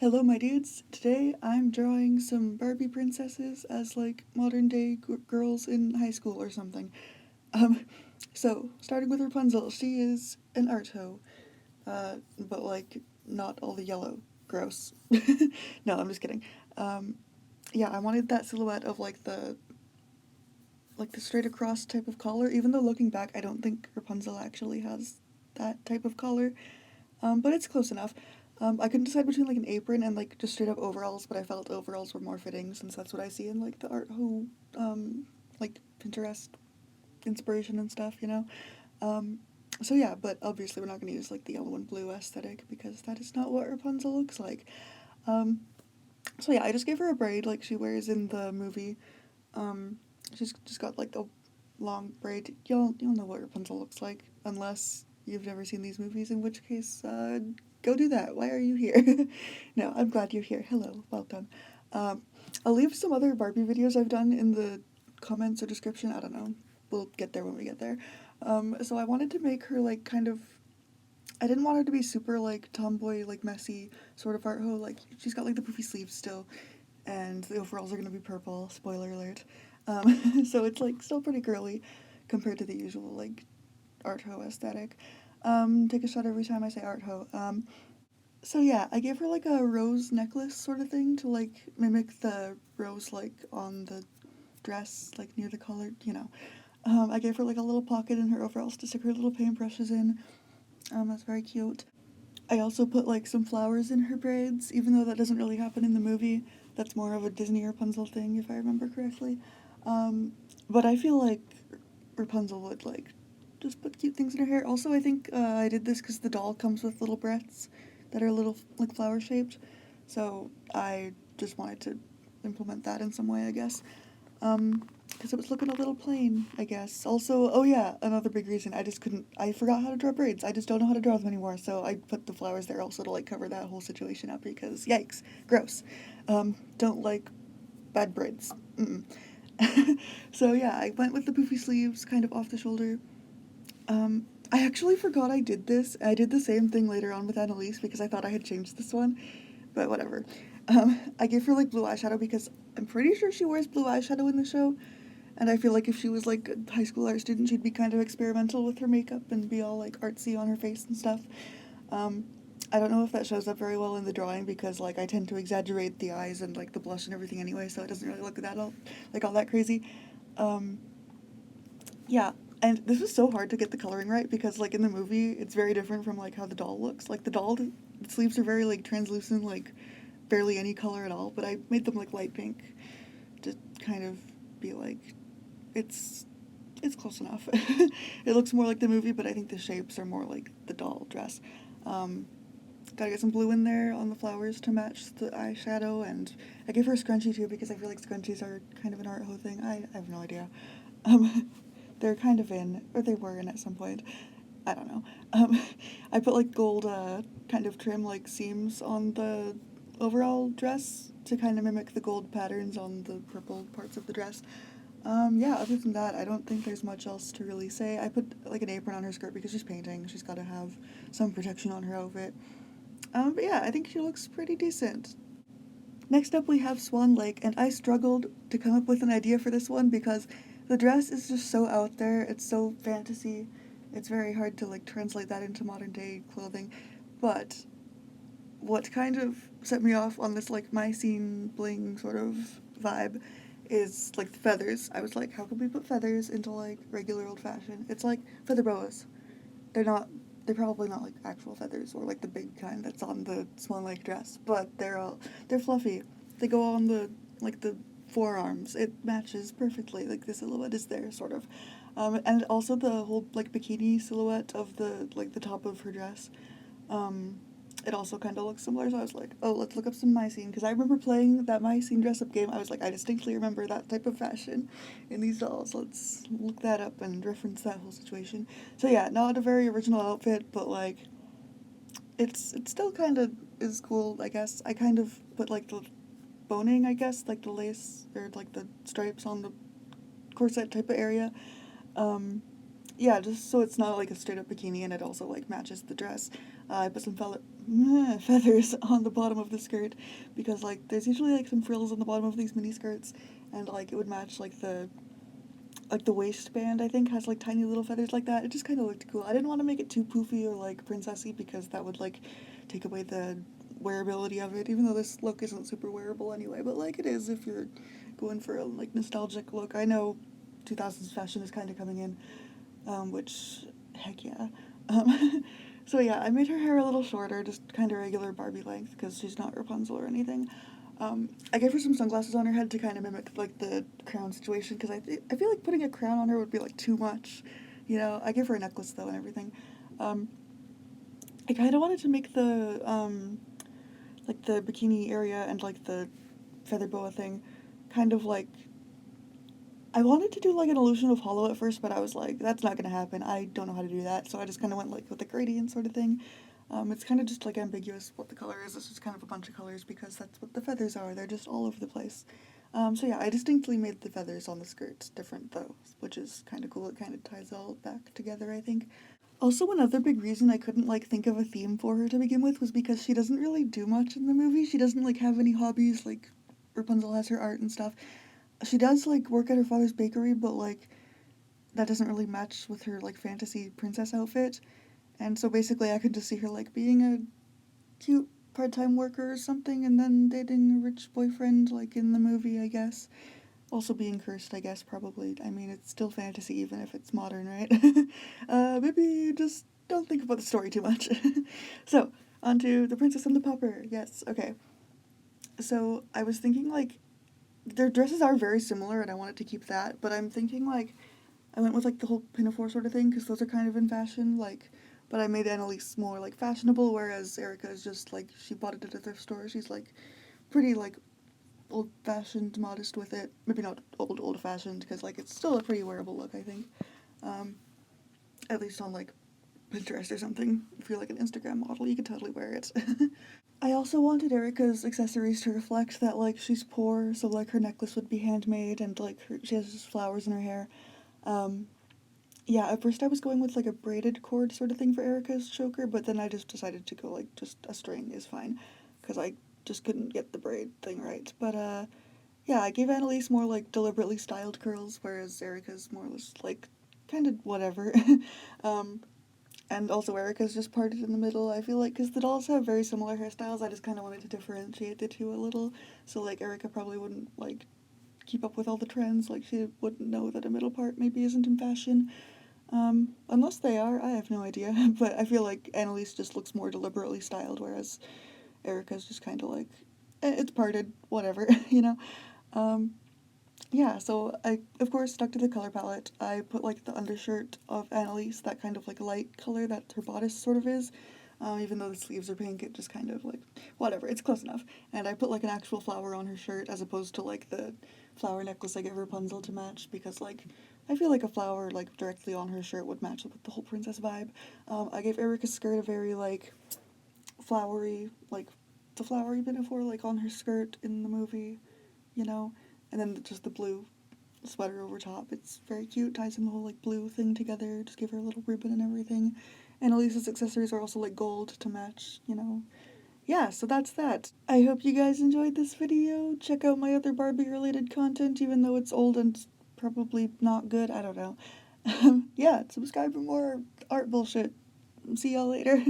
Hello, my dudes. Today I'm drawing some Barbie princesses as like modern day girls in high school or something. Um, so starting with Rapunzel, she is an art hoe, but like not all the yellow. Gross. No, I'm just kidding. Um, yeah, I wanted that silhouette of like the straight across type of collar. Even though looking back, I don't think Rapunzel actually has that type of collar. But it's close enough. I couldn't decide between like an apron and like just straight up overalls, but I felt overalls were more fitting since that's what I see in like the art who like Pinterest inspiration and stuff, you know. Um, so yeah, but obviously we're not going to use like the yellow and blue aesthetic because that is not what Rapunzel looks like. Um, so yeah, I just gave her a braid like she wears in the movie. Um, she's just got like a long braid. You'll know what Rapunzel looks like unless you've never seen these movies. In which case, go do that. Why are you here? No, I'm glad you're here. Hello, welcome. Um, I'll leave some other Barbie videos I've done in the comments or description. I don't know. We'll get there when we get there. So I wanted to make her like kind of. I didn't want her to be super like tomboy, like messy sort of art hoe. Like she's got like the poofy sleeves still, and the overalls are gonna be purple. Spoiler alert. So it's like still pretty girly compared to the usual like art ho aesthetic. Take a shot every time I say art ho. So yeah, I gave her like a rose necklace sort of thing to like mimic the rose like on the dress, like near the collar, you know. I gave her like a little pocket in her overalls to stick her little paintbrushes in. That's very cute. I also put like some flowers in her braids, even though that doesn't really happen in the movie. That's more of a Disney Rapunzel thing, if I remember correctly. Um, but I feel like Rapunzel would like just put cute things in her hair. Also, I think I did this because the doll comes with little breaths that are little like flower shaped. So I just wanted to implement that in some way, I guess. Because it was looking a little plain, I guess. Also, oh yeah, another big reason I just couldn't. I forgot how to draw braids. I just don't know how to draw them anymore. So I put the flowers there also to like cover that whole situation up because yikes, gross. Don't like bad braids. Mm-mm. So yeah, I went with the poofy sleeves, kind of off the shoulder. I actually forgot I did this. I did the same thing later on with Annalise because I thought I had changed this one, but whatever. I gave her like blue eyeshadow because I'm pretty sure she wears blue eyeshadow in the show, and I feel like if she was like a high school art student, she'd be kind of experimental with her makeup and be all like artsy on her face and stuff. Um, I don't know if that shows up very well in the drawing because like I tend to exaggerate the eyes and like the blush and everything anyway, so it doesn't really look that all that crazy. Um, yeah, and this was so hard to get the coloring right because like in the movie, it's very different from like how the doll looks. Like the sleeves are very like translucent, like barely any color at all. But I made them like light pink to kind of be like it's it's close enough. It looks more like the movie, but I think the shapes are more like the doll dress. Um, Gotta get some blue in there on the flowers to match the eyeshadow, and I gave her a scrunchie too because I feel like scrunchies are kind of an art ho thing. I have no idea. Um, they're kind of in, or they were in at some point. I don't know. Um, I put like gold kind of trim like seams on the overall dress to kind of mimic the gold patterns on the purple parts of the dress. Yeah, other than that, I don't think there's much else to really say. I put like an apron on her skirt because she's painting. She's got to have some protection on her outfit. But yeah, I think she looks pretty decent. Next up, we have Swan Lake, and I struggled to come up with an idea for this one because the dress is just so out there. It's so fantasy. It's very hard to like translate that into modern day clothing. But what kind of set me off on this like my scene bling sort of vibe is like the feathers. I was like, how can we put feathers into like regular old fashioned? It's like feather boas. They're not. They're probably not like actual feathers or like the big kind that's on the Swan Lake dress, but they're fluffy. They go on the forearms. It matches perfectly. Like the silhouette is there, sort of, and also the whole like bikini silhouette of the top of her dress. Um, it also kind of looks similar, so I was like, oh, let's look up some My Scene, because I remember playing that My Scene dress-up game. I was like, I distinctly remember that type of fashion in these dolls. Let's look that up and reference that whole situation. So yeah, not a very original outfit, but like, it's still kind of is cool, I guess. I kind of put like the boning, I guess, like the lace or like the stripes on the corset type of area. Um, yeah, just so it's not like a straight up bikini and it also like matches the dress. I put some feathers on the bottom of the skirt because like there's usually like some frills on the bottom of these mini skirts, and like it would match like the waistband, I think, has like tiny little feathers like that. It just kind of looked cool. I didn't want to make it too poofy or like princessy because that would like take away the wearability of it, even though this look isn't super wearable anyway, but like it is if you're going for a like nostalgic look. I know 2000s fashion is kind of coming in, which, heck yeah. So yeah, I made her hair a little shorter, just kind of regular Barbie length because she's not Rapunzel or anything. I gave her some sunglasses on her head to kind of mimic like the crown situation because I feel like putting a crown on her would be like too much, you know. I gave her a necklace though and everything. Um, I kind of wanted to make the like the bikini area and like the feather boa thing kind of like I wanted to do like an illusion of hollow at first, but I was like, that's not gonna happen. I don't know how to do that, so I just kind of went like with the gradient sort of thing. It's kind of just like ambiguous what the color is. It's just kind of a bunch of colors because that's what the feathers are. They're just all over the place. So yeah, I distinctly made the feathers on the skirts different though, which is kind of cool. It kind of ties all back together, I think. Also, another big reason I couldn't like think of a theme for her to begin with was because she doesn't really do much in the movie. She doesn't like have any hobbies. Like Rapunzel has her art and stuff. She does like work at her father's bakery, but like that doesn't really match with her like fantasy princess outfit. And so basically, I could just see her like being a cute part-time worker or something, and then dating a rich boyfriend, like in the movie, I guess. Also being cursed, I guess, probably. I mean, it's still fantasy, even if it's modern, right? Maybe just don't think about the story too much. So, on to The Princess and the Pauper. Yes, okay. So, I was thinking, like, their dresses are very similar, and I wanted to keep that, but I'm thinking, like, I went with, like, the whole pinafore sort of thing, because those are kind of in fashion, like, but I made Annalise more, like, fashionable, whereas Erica is just, like, she bought it at a thrift store. She's, like, pretty, like, old-fashioned, modest with it. Maybe not old-fashioned, because, like, it's still a pretty wearable look, I think. Um, at least on, like, Pinterest or something. If you're, like, an Instagram model, you could totally wear it. I also wanted Erica's accessories to reflect that, like, she's poor, so, like, her necklace would be handmade, and, like, she has just flowers in her hair. Um, yeah, at first I was going with, like, a braided cord sort of thing for Erica's choker, but then I just decided to go, like, just a string is fine, because I just couldn't get the braid thing right. But, yeah, I gave Annalise more, like, deliberately styled curls, whereas Erica's more or less, like, kind of whatever. um, and also Erica's just parted in the middle, I feel like, because the dolls have very similar hairstyles. I just kind of wanted to differentiate the two a little. So, like, Erica probably wouldn't, like, keep up with all the trends. Like, she wouldn't know that a middle part maybe isn't in fashion. Unless they are, I have no idea. But I feel like Annalise just looks more deliberately styled, whereas Erica's just kind of like, it's parted, whatever, you know? Um, yeah, so I, of course, stuck to the color palette. I put, like, the undershirt of Annalise, that kind of, like, light color that her bodice sort of is. Even though the sleeves are pink, it just kind of, like, whatever, it's close enough. And I put, like, an actual flower on her shirt as opposed to, like, the flower necklace I gave Rapunzel to match because, like, I feel like a flower, like, directly on her shirt would match with the whole princess vibe. I gave Erica's skirt a very, like, flowery, like, the flowery pinafore, like, on her skirt in the movie, you know? And then just the blue sweater over top. It's very cute, ties in the whole, like, blue thing together, just give her a little ribbon and everything. And Elisa's accessories are also, like, gold to match, you know? Yeah, so that's that. I hope you guys enjoyed this video. Check out my other Barbie-related content, even though it's old and probably not good. I don't know. Yeah, subscribe for more art bullshit. See y'all later.